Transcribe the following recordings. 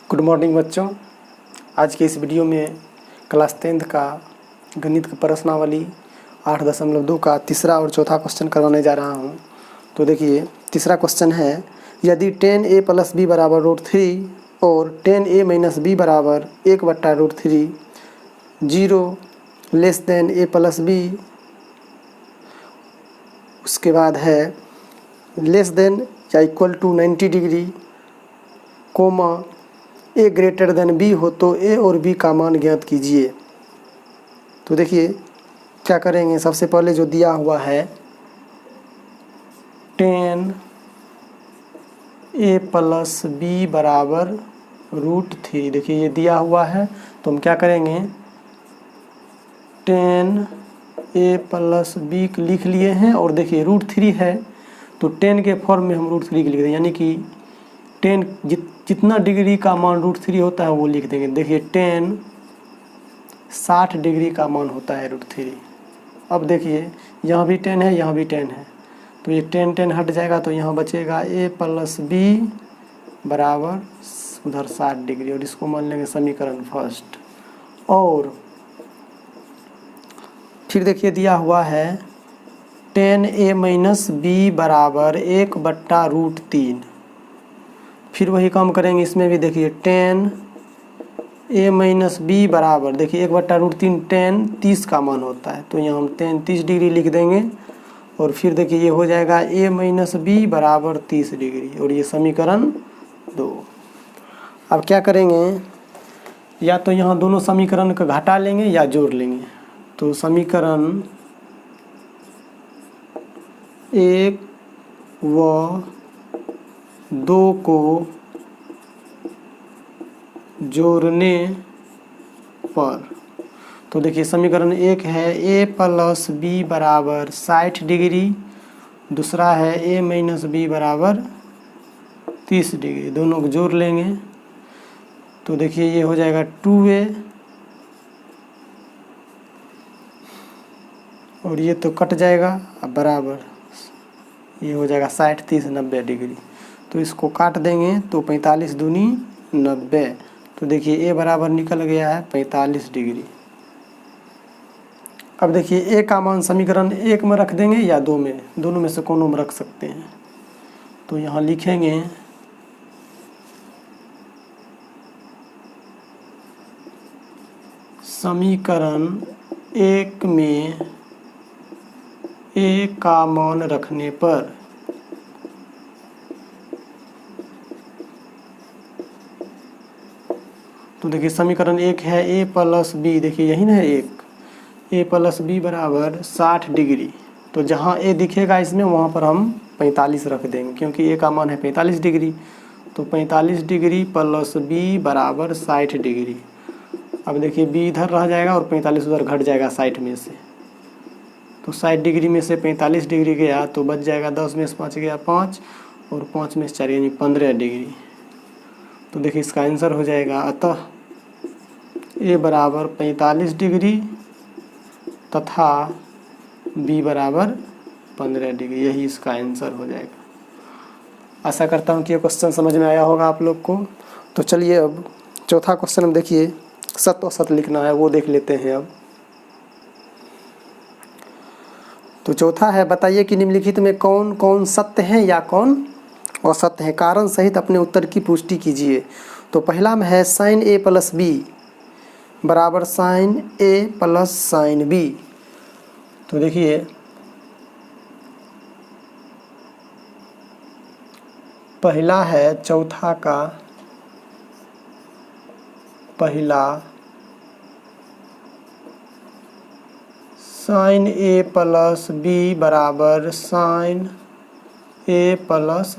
Good morning बच्चों। आज के इस वीडियो में क्लास 10th का गणित की प्रश्नावली 8.2 का तीसरा और चौथा क्वेश्चन करवाने जा रहा हूं। तो देखिए, तीसरा क्वेश्चन है, यदि 10a + b = √3 और 10a - b = 1/√3 0 less than a + b, उसके बाद है लेस देन या equal to 90 degree, comma a greater than b हो तो a और b का मान ज्ञात कीजिए। तो देखिए क्या करेंगे, सबसे पहले जो दिया हुआ है 10a + b = √3, देखिए ये दिया हुआ है। तो हम क्या करेंगे, 10a + b लिख लिए हैं और देखिए √3 है तो 10 के फॉर्म में हम √3 लिख देंगे, यानी कि 10 जितना डिग्री का मान √3 होता है वो लिख देंगे। देखिए 10 60 डिग्री का मान होता है √3। अब देखिए यहाँ भी 10 है, यहाँ भी 10 है, तो ये 10 हट जाएगा तो यहाँ बचेगा a + b बराबर उधर 60 डिग्री, और इसको मान लेंगे समीकरण फर्स्ट। और फिर देखिए दिया हुआ है 10a - b = 1/√3। फिर वही काम करेंगे इसमें भी। देखिए 10a - b बराबर, देखिए 1/√3 10 30 का मान होता है, तो यहाँ हम 10 30 डिग्री लिख देंगे। और फिर देखिए ये हो जाएगा a - b बराबर 30 डिग्री, और ये समीकरण 2। अब क्या करेंगे, या तो यहाँ दोनों समीकरण का घटा लेंगे या जोड़ लेंगे। तो समीकरण 1 व 2 को जोड़ने पर, तो देखिए समीकरण 1 है a + b बराबर 60 डिग्री, दूसरा है a - b बराबर 30 डिग्री, दोनों को जोड़ लेंगे। तो देखिए ये हो जाएगा 2a, और ये तो कट जाएगा, अब बराबर ये हो जाएगा 60 30 90 डिग्री, तो इसको काट देंगे तो 45 दूनी 90। तो देखिए a बराबर निकल गया है 45 डिग्री। अब देखिए a का मान समीकरण 1 में रख देंगे या 2 में, दोनों में से कोनो में रख सकते हैं। तो यहाँ लिखेंगे समीकरण 1 में a का मान रखने पर तो देखिए समीकरण 1 है a + b, देखिए यही ना है एक, a + b बराबर 60 डिग्री। तो जहाँ a दिखेगा इसमें वहाँ पर हम 45 रख देंगे, क्योंकि a का मान है 45 डिग्री। तो 45 डिग्री + b बराबर 60 डिग्री। अब देखिए b इधर रह जाएगा और 45 उधर घट जाएगा 60 में से, तो 60 डिग्री में से 45 डिग्री गया तो बच जाएगा 10 में से 5 गया 5, और 5 में से 4 यानी 15 डिग्री। तो देखिए इसका आंसर हो जाएगा, अतः a बराबर 45 डिग्री तथा b बराबर 15 डिग्री, यही इसका आंसर हो जाएगा। आशा करता हूँ कि ये क्वेश्चन समझ में आया होगा आप लोग को। तो चलिए अब चौथा क्वेश्चन हम देखिए, सत और सत लिखना है वो देख लेते हैं अब। तो चौथा है, बताइए कि निम्नलिखित में कौन कौन सत्य है या कौन असत्य है, कारण सहित अपने उत्तर की पुष्टि कीजिए। तो पहला में है sin a + b बराबर sin a + sin b। तो देखिए पहला है चौथा का पहला, sin a + b बराबर sin a +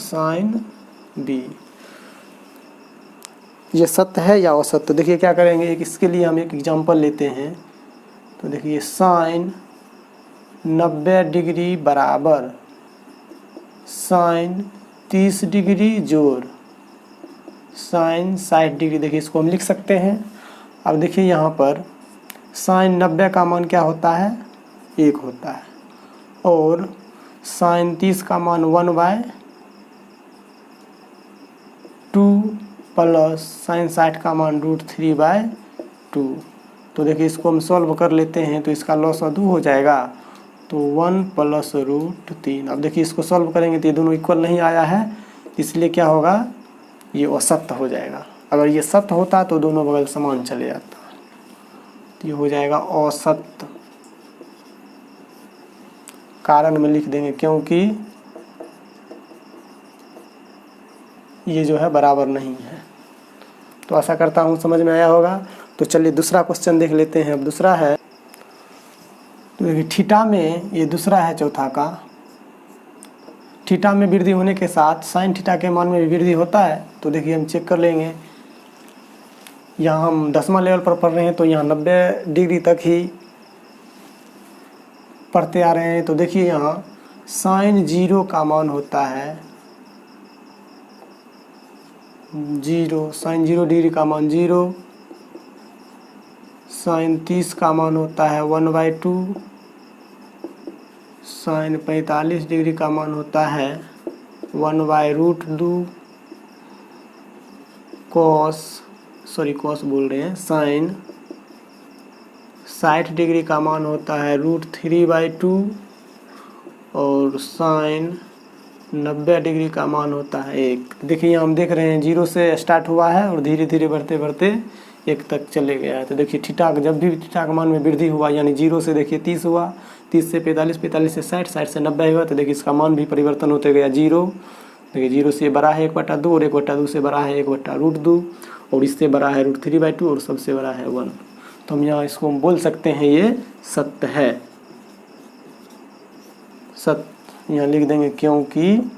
sin b, ये सत्य है या असत्य। देखिए क्या करेंगे, एक इसके लिए हम एक एग्जांपल लेते हैं। तो देखिए sin 90 डिग्री बराबर sin 30 डिग्री जोड़ sin 60 डिग्री, देखिए इसको हम लिख सकते हैं। अब देखिए यहाँ पर sin 90 का मान क्या होता है, 1 होता है, और sin 30 का मान 1/2 प्लस साइन 60 का मान √3/2। तो देखिए इसको हम सॉल्व कर लेते हैं तो इसका लॉसअदू हो जाएगा, तो 1 + √3। अब देखिए इसको सॉल्व करेंगे तो ये दोनों इक्वल नहीं आया है, इसलिए क्या होगा, ये असत्य हो जाएगा। अगर ये सत्य होता तो दोनों बगल समान चले जाता, तो ये हो जाएगा असत्य। कारण में लिख देंगे क्योंकि ये जो है बराबर नहीं है। तो आशा करता हूँ समझ में आया होगा। तो चलिए दूसरा क्वेश्चन देख लेते हैं। अब दूसरा है, तो देखिए थीटा में, ये दूसरा है चौथा का, थीटा में वृद्धि होने के साथ साइन थीटा के मान में भी वृद्धि होता है। तो देखिए हम चेक कर लेंगे, यहाँ हम 10वां लेवल पर पढ़ रहे हैं तो यहाँ 90 डिग्री तक ही पढ़ते आ रहे हैं। तो देखिए यहाँ साइन 0 का मान होता है 0, साइन 0 डिग्री का मान 0, साइन 30 का मान होता है 1/2, साइन 45 डिग्री का मान होता है 1/√2, कॉस बोल रहे हैं, साइन 60 डिग्री का मान होता है √3/2 और साइन 90 डिग्री का मान होता है 1। देखिए यहाँ हम देख रहे हैं 0 से स्टार्ट हुआ है और धीरे धीरे बढ़ते बढ़ते 1 तक चले गया है। तो देखिए थीटा जब भी थीटा का मान में वृद्धि हुआ, यानी 0 से देखिए 30 हुआ, 30 से 45, 45 से 60, 60 से 90 हुआ, तो देखिए इसका मान भी परिवर्तन होते गया 0। देखिए 0 से बड़ा है 1/2 और 1/2 से बड़ा है 1/√2 और इससे बड़ा है √3/2 और सबसे बड़ा है 1। तो हम यहाँ इसको हम बोल सकते हैं ये सत्य है। सत्य यहाँ लिख देंगे क्योंकि,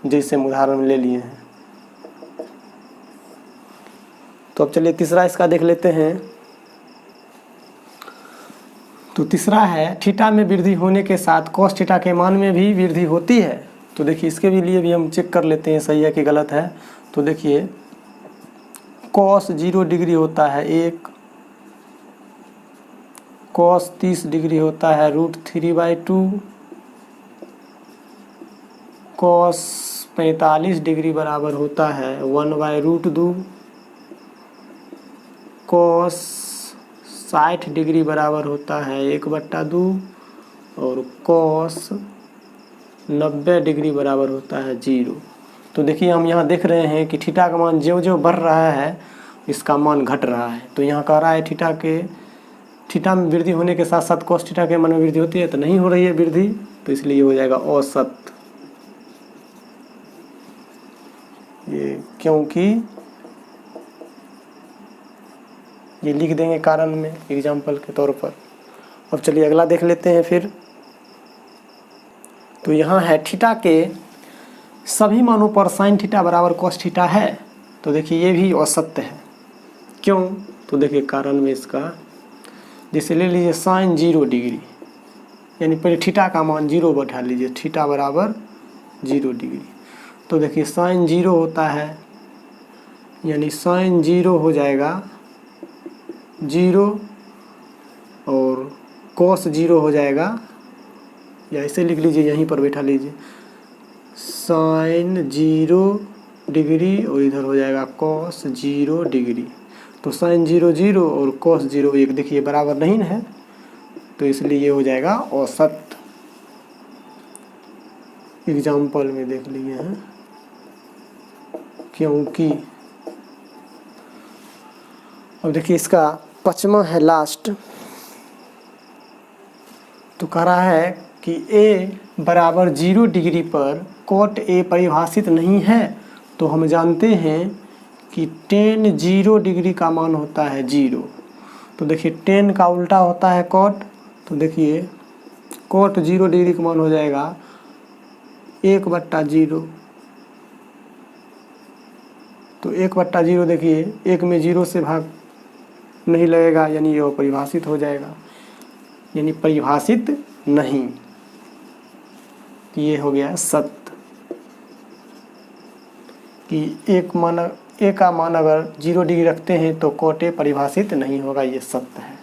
जैसे हम उदाहरण में ले लिए हैं। तो अब चलिए तीसरा इसका देख लेते हैं। तो तीसरा है, थीटा में वृद्धि होने के साथ कॉस थीटा के मान में भी वृद्धि होती है। तो देखिए इसके भी लिए भी हम चेक कर लेते हैं सही है कि गलत है। तो देखिए कॉस 0 डिग्री होता है 1, कॉस 30 डिग्री होता है √3/2, कॉस 45 डिग्री बराबर होता है 1/√2, कॉस 60 डिग्री बराबर होता है 1/2 और कॉस 90 डिग्री बराबर होता है 0। तो देखिए हम यहाँ देख रहे हैं कि थीटा का मान जो जो बढ़ रहा है इसका मान घट रहा है। तो यहाँ कह रहा है थीटा में वृद्धि होने के साथ साथ कॉस थीटा के मान में वृद्धि होती है, तो नहीं हो रही है वृद्धि, तो इसलिए हो जाएगा असत्य। ये क्योंकि ये लिख देंगे कारण में एग्जाम्पल के तौर पर। अब चलिए अगला देख लेते हैं फिर। तो यहाँ है थीटा के सभी मानों पर साइन थीटा बराबर कॉस थीटा है। तो देखिए ये भी असत्य है। क्यों? तो देखिए कारण में इसका, जैसे ले लीजिए साइन 0 डिग्री, यानी पहले थीटा का मान 0 बैठा लीजिए, थीटा बराबर 0 डिग्री। तो देखिए साइन 0 होता है, यानी साइन 0 हो जाएगा 0 और कॉस 0 हो जाएगा, या ऐसे लिख लीजिए, यहीं पर बैठा लीजिए, साइन 0 डिग्री और इधर हो जाएगा कॉस 0 डिग्री। तो साइन 0 0 और कॉस 0 1, देखिए बराबर नहीं है, तो इसलिए ये हो जाएगा औसत। एग्जाम्पल में देख लिए हैं क्योंकि। अब देखिए इसका 5वां है लास्ट। तो कह रहा है कि a बराबर 0 डिग्री पर कॉट a परिभाषित नहीं है। तो हम जानते हैं कि tan 0 डिग्री का मान होता है 0। तो देखिए tan का उल्टा होता है कॉट। तो देखिए कॉट 0 डिग्री का मान हो जाएगा 1/0। तो 1/0 देखिए 1 में 0 से भाग नहीं लगेगा, यानी ये अपरिभाषित हो जाएगा, यानी परिभाषित नहीं। ये हो गया सत्य कि ए का मान अगर 0 डिग्री रखते हैं तो कॉट ए परिभाषित नहीं होगा, ये सत्य है।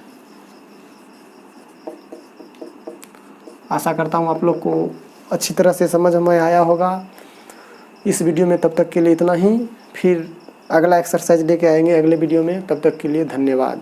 आशा करता हूँ आप लोग को अच्छी तरह से समझ में आया होगा। इस वीडियो में तब तक के लिए इतना ही, फिर अगला एक्सरसाइज लेके आएंगे अगले वीडियो में। तब तक के लिए धन्यवाद।